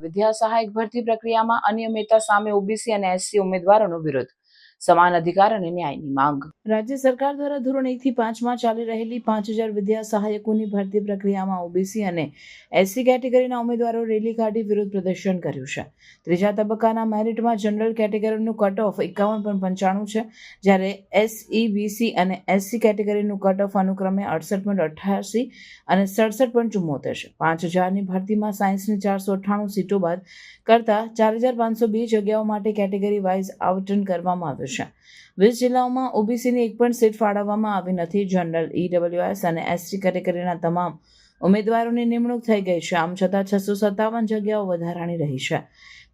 વિદ્યા સહાયક ભરતી પ્રક્રિયામાં અનિયમિતતા સામે ઓબીસી અને એસસી ઉમેદવારોનો વિરોધ. સમાન અધિકાર અને ન્યાયની માંગ. રાજ્ય સરકાર દ્વારા ધોરણ 1 થી 5 માં ચાલી રહેલી 5000 વિદ્યા સહાયકોની ભરતી પ્રક્રિયામાં ઓબીસી અને એસસી કેટેગરીના ઉમેદવારો રેલી કાઢી વિરોધ પ્રદર્શન કર્યું છે. ત્રીજા તબક્કાના મેરિટમાં જનરલ કેટેગરીનું કટ ઓફ 51.95 છે, જ્યારે એસઈ, બીસી અને એસસી કેટેગરીનું કટ ઓફ અનુક્રમે 68.88 અને 67.74 છે. 5000ની ભરતીમાં સાયન્સની 498 સીટો બાદ કરતા 4502 જગ્યાઓ માટે કેટેગરી વાઇઝ આવર્તન કરવામાં આવ્યું છે. 20 જિલ્લાઓમાં ઓબીસીની એક પણ સીટ ફાળવવામાં આવી નથી. જનરલ, ઈડબ્લ્યુએસ અને એસટી કેટેગરીના તમામ ઉમેદવારોની નિમણૂક થઈ ગઈ છે. આમ છતાં 657 જગ્યાઓ વધારાની રહી છે.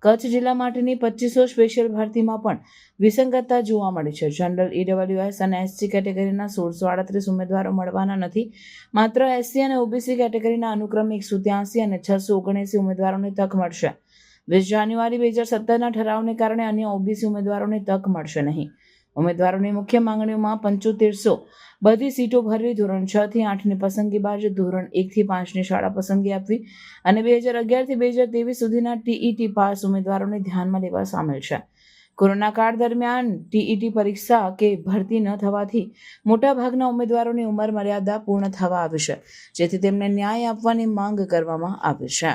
કચ્છ જિલ્લા માટેની 2500 સ્પેશિયલ ભરતીમાં પણ વિસંગતતા જોવા મળી છે. જનરલ, ઈડબ્લ્યુએસ અને એસટી કેટેગરીના 1638 ઉમેદવારો મળવાના નથી. માત્ર એસસી અને ઓબીસી કેટેગરીના અનુક્રમે 183 અને 679 ઉમેદવારોને તક મળશે. 20 જાન્યુઆરી 2017ના ઠરાવને કારણે અન્ય ઓબીસી ઉમેદવારોને તક મળશે નહીં. ઉમેદવારોની મુખ્ય માંગણીઓમાં 7500 બધી સીટો ભરવી, ધોરણ 6 થી 8ની પસંદગી બાદ ધોરણ 1 થી 5ની શાળા પસંદગી આપવી અને 2011 થી 2023 સુધીના ટીઈટી પાસ ઉમેદવારોને ધ્યાનમાં લેવા સામેલ છે. કોરોના કાળ દરમિયાન ટીઈટી પરીક્ષા કે ભરતી ન થવાથી મોટાભાગના ઉમેદવારોની ઉંમર મર્યાદા પૂર્ણ થવા આવી છે, જેથી તેમને ન્યાય આપવાની માંગ કરવામાં આવી છે.